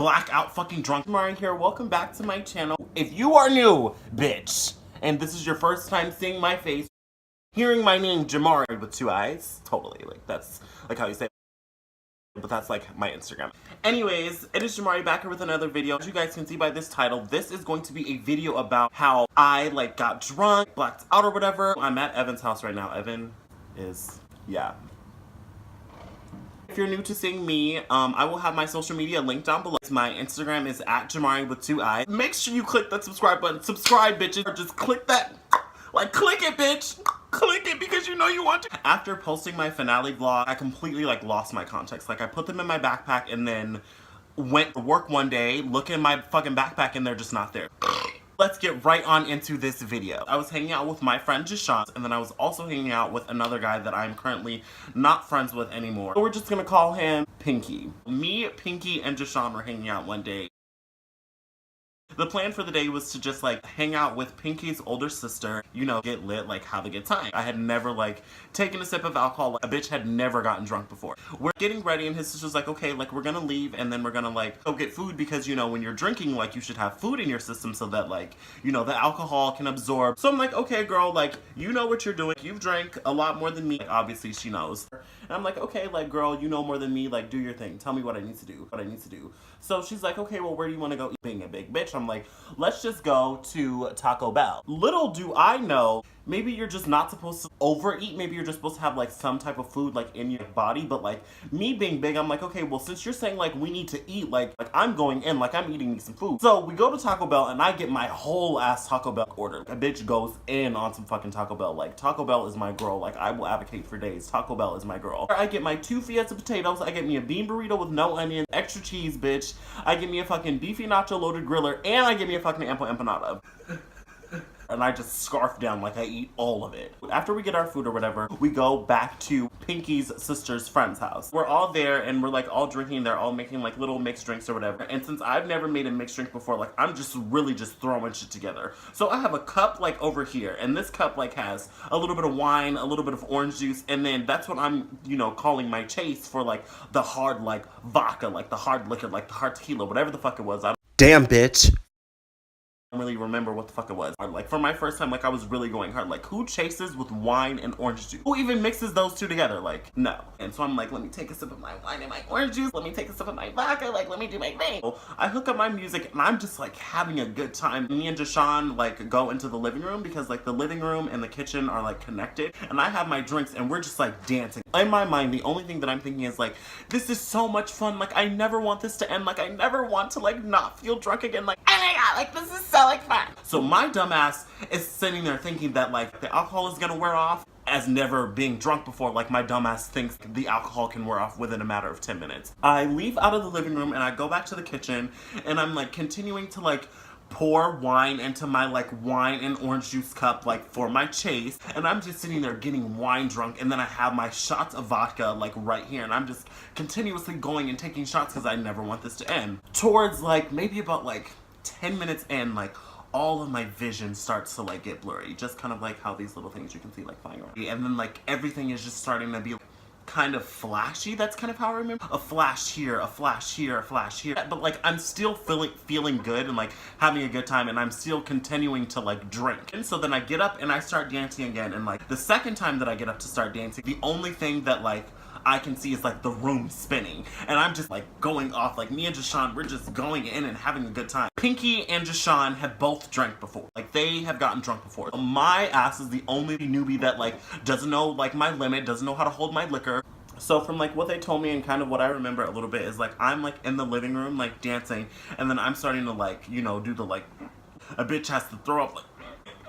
blackout fucking drunk. Mari here, welcome back to my channel. If you are new, bitch, and this is your first time seeing my face, hearing my name, Jamari with 2 eyes, totally, like, that's, like, how you say it. But that's like my Instagram. Anyways, it is Jamari back here with another video. As you guys can see by this title, this is going to be a video about how I like got drunk, blacked out or whatever. I'm at Evan's house right now. Evan is, yeah. If you're new to seeing me, I will have my social media linked down below. My Instagram is at Jamari with 2 eyes. Make sure you click that subscribe button. Subscribe, bitches. Or just click that, like, click it, bitch. Click it because you know you want to. After posting my finale vlog, I completely like lost my context. Like I put them in my backpack and then went to work one day, look in my fucking backpack and they're just not there. Let's get right on into this video. I was hanging out with my friend Jashawn, and then I was also hanging out with another guy that I'm currently not friends with anymore. So we're just gonna call him Pinky. Me, Pinky, and Jashawn were hanging out one day. The plan for the day was to just like hang out with Pinky's older sister, you know, get lit, like have a good time. I had never like taken a sip of alcohol. A bitch had never gotten drunk before. We're getting ready and his sister's like, okay, like we're gonna leave and then we're gonna like go get food because, you know, when you're drinking, like you should have food in your system so that like, you know, the alcohol can absorb. So I'm like, okay, girl, like you know what you're doing. You've drank a lot more than me. Like, obviously she knows. And I'm like, okay, like girl, you know more than me. Like do your thing. Tell me what I need to do. So she's like, okay, well, where do you want to go eat? Being a big bitch, I'm like, let's just go to Taco Bell. Little do I know, maybe you're just not supposed to overeat. Maybe you're just supposed to have like some type of food like in your body. But like me being big, I'm like, okay, well, since you're saying like we need to eat, like I'm going in, like I'm eating me some food. So we go to Taco Bell and I get my whole ass Taco Bell order. A bitch goes in on some fucking Taco Bell. Like Taco Bell is my girl. Like I will advocate for days. Taco Bell is my girl. I get my 2 Fiesta potatoes. I get me a bean burrito with no onions, extra cheese, bitch. I get me a fucking beefy nacho loaded griller, and I get me a fucking empanada. And I just scarf down like I eat all of it. After we get our food or whatever, we go back to Pinky's sister's friend's house. We're all there and we're like all drinking. They're all making like little mixed drinks or whatever. And since I've never made a mixed drink before, like I'm just really just throwing shit together. So I have a cup like over here, and this cup like has a little bit of wine, a little bit of orange juice, and then that's what I'm, you know, calling my chase for like the hard like vodka, like the hard liquor, like the hard tequila, whatever the fuck it was. Damn, bitch. I don't really remember what the fuck it was. Like for my first time, like I was really going hard. Like who chases with wine and orange juice? Who even mixes those two together? Like no. And so I'm like, let me take a sip of my wine and my orange juice. Let me take a sip of my vodka. Like let me do my thing. So I hook up my music and I'm just like having a good time. Me and Jashawn like go into the living room because like the living room and the kitchen are like connected. And I have my drinks and we're just like dancing. In my mind, the only thing that I'm thinking is like, this is so much fun. Like I never want this to end. Like I never want to like not feel drunk again. Like oh my god, like this is so like fun. So my dumbass is sitting there thinking that like the alcohol is gonna wear off. As never being drunk before, like my dumbass thinks the alcohol can wear off within a matter of 10 minutes. I leave out of the living room and I go back to the kitchen and I'm like continuing to like pour wine into my like wine and orange juice cup like for my chase, and I'm just sitting there getting wine drunk, and then I have my shots of vodka like right here and I'm just continuously going and taking shots because I never want this to end. Towards like maybe about like 10 minutes in, like all of my vision starts to like get blurry, just kind of like how these little things you can see like flying around, and then like everything is just starting to be kind of flashy. That's kind of how I remember. A flash here, a flash here, a flash here. But like I'm still feeling good and like having a good time, and I'm still continuing to like drink. And so then I get up and I start dancing again, and like the second time that I get up to start dancing, the only thing that like I can see is like the room spinning, and I'm just like going off. Like me and Jashawn, we're just going in and having a good time. Pinky and Jashawn have both drank before. Like they have gotten drunk before. My ass is the only newbie that like doesn't know like my limit, doesn't know how to hold my liquor. So from like what they told me and kind of what I remember a little bit is like I'm like in the living room like dancing, and then I'm starting to like, you know, do the like a bitch has to throw up like.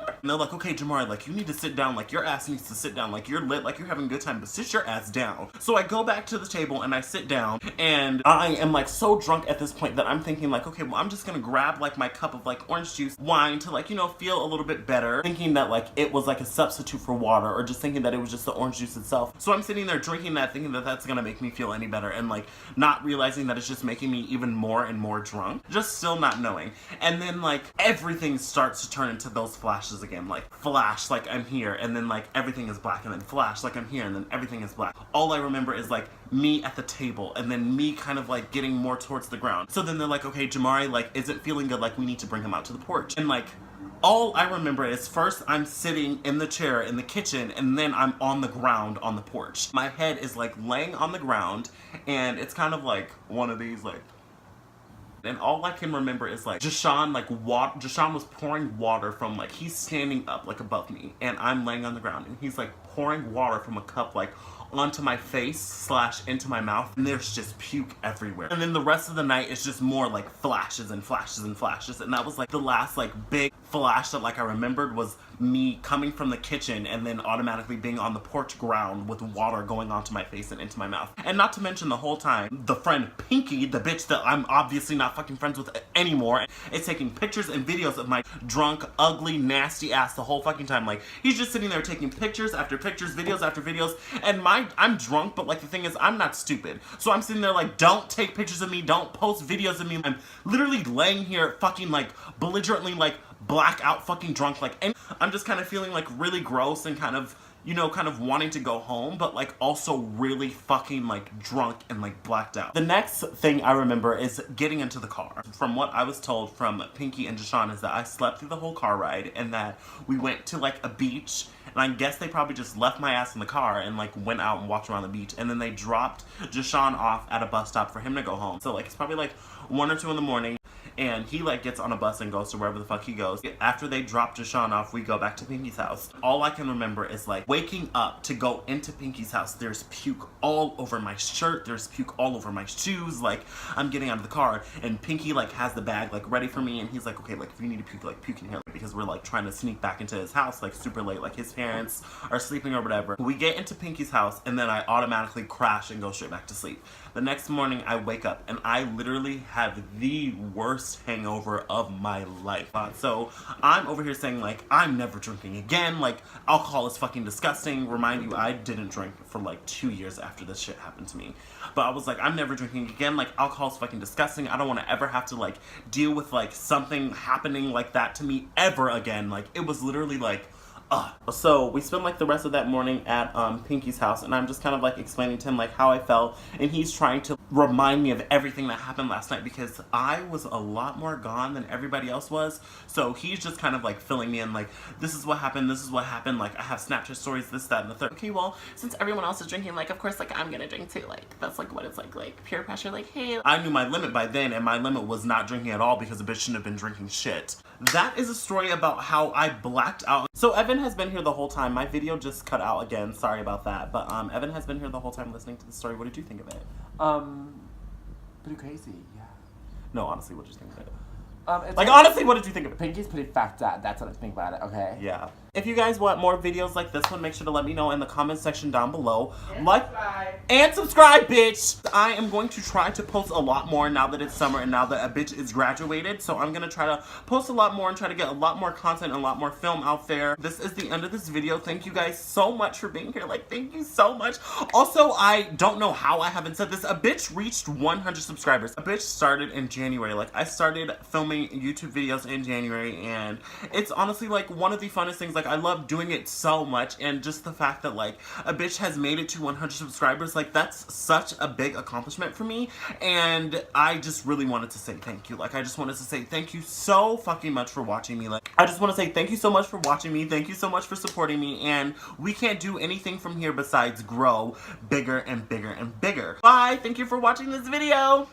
And they're like, okay, Jamari, like, you need to sit down. Like, your ass needs to sit down. Like, you're lit. Like, you're having a good time. But sit your ass down. So I go back to the table and I sit down. And I am, like, so drunk at this point that I'm thinking, like, okay, well, I'm just going to grab, like, my cup of, like, orange juice, wine to, like, you know, feel a little bit better. Thinking that, like, it was, like, a substitute for water. Or just thinking that it was just the orange juice itself. So I'm sitting there drinking that, thinking that that's going to make me feel any better. And, like, not realizing that it's just making me even more and more drunk. Just still not knowing. And then, like, everything starts to turn into those flashes again. again, like flash like I'm here, and then like everything is black, and then flash like I'm here, and then everything is black. All I remember is like me at the table, and then me kind of like getting more towards the ground. So then they're like, okay, Jamari like isn't feeling good, like we need to bring him out to the porch. And like all I remember is first I'm sitting in the chair in the kitchen, and then I'm on the ground on the porch. My head is like laying on the ground, and it's kind of like one of these like, and all I can remember is like Jashawn Jashawn was pouring water from like, he's standing up like above me, and I'm laying on the ground, and he's like pouring water from a cup like onto my face / into my mouth, and there's just puke everywhere. And then the rest of the night is just more like flashes and flashes and flashes, and that was like the last like big flash that like I remembered was me coming from the kitchen and then automatically being on the porch ground with water going onto my face and into my mouth. And not to mention the whole time, the friend Pinky, the bitch that I'm obviously not fucking friends with anymore, is taking pictures and videos of my drunk, ugly, nasty ass the whole fucking time. Like, he's just sitting there taking pictures after pictures, videos after videos, and I'm drunk, but like the thing is, I'm not stupid. So I'm sitting there like, don't take pictures of me, don't post videos of me. I'm literally laying here fucking like belligerently like blackout fucking drunk, like, and I'm just kind of feeling like really gross and kind of, you know, kind of wanting to go home, but like also really fucking like drunk and like blacked out. The next thing I remember is getting into the car. From what I was told from Pinky and Jashawn is that I slept through the whole car ride, and that we went to like a beach, and I guess they probably just left my ass in the car and like went out and walked around the beach, and then they dropped Jashawn off at a bus stop for him to go home. So like it's probably like 1 or 2 in the morning, and he like gets on a bus and goes to wherever the fuck he goes. After they drop Jashawn off, we go back to Pinky's house. All I can remember is like waking up to go into Pinky's house. There's puke all over my shirt, there's puke all over my shoes. Like, I'm getting out of the car, and Pinky like has the bag like ready for me, and he's like, okay, like if you need to puke, like puke in here, because we're like trying to sneak back into his house like super late, like his parents are sleeping or whatever. We get into Pinky's house, and then I automatically crash and go straight back to sleep. The next morning I wake up, and I literally have the worst hangover of my life. So I'm over here saying like, I'm never drinking again, like alcohol is fucking disgusting. Remind you, I didn't drink for like 2 years after this shit happened to me. But I was like, I'm never drinking again, like alcohol is fucking disgusting. I don't want to ever have to like deal with like something happening like that to me ever again. Like, it was literally like, so we spent like the rest of that morning at Pinky's house, and I'm just kind of like explaining to him like how I felt, and he's trying to remind me of everything that happened last night, because I was a lot more gone than everybody else was. So he's just kind of like filling me in like, this is what happened, like I have Snapchat stories, this, that, and the third. Okay, well, since everyone else is drinking, like of course like I'm gonna drink too, like that's like what it's like peer pressure, like hey. I knew my limit by then, and my limit was not drinking at all, because a bitch shouldn't have been drinking shit. That is a story about how I blacked out. So Evan has been here the whole time. My video just cut out again, sorry about that, but Evan has been here the whole time listening to the story. What did you think of it? Pretty crazy, yeah. No, honestly, what did you think of it? Honestly, what did you think of it? Pinky's pretty fucked up. That's what I think about it, okay? Yeah. If you guys want more videos like this one, make sure to let me know in the comment section down below. And subscribe, bitch! I am going to try to post a lot more now that it's summer and now that a bitch is graduated. So I'm gonna try to post a lot more and try to get a lot more content and a lot more film out there. This is the end of this video. Thank you guys so much for being here. Like, thank you so much. Also, I don't know how I haven't said this. A bitch reached 100 subscribers. A bitch started in January. Like, I started filming YouTube videos in January, and it's honestly like one of the funnest things. Like, I love doing it so much, and just the fact that like a bitch has made it to 100 subscribers, like that's such a big accomplishment for me, and I just really wanted to say thank you. Like, I just wanted to say thank you so fucking much for watching me. Like, I just want to say thank you so much for watching me, thank you so much for supporting me, and we can't do anything from here besides grow bigger and bigger and bigger. Bye! Thank you for watching this video!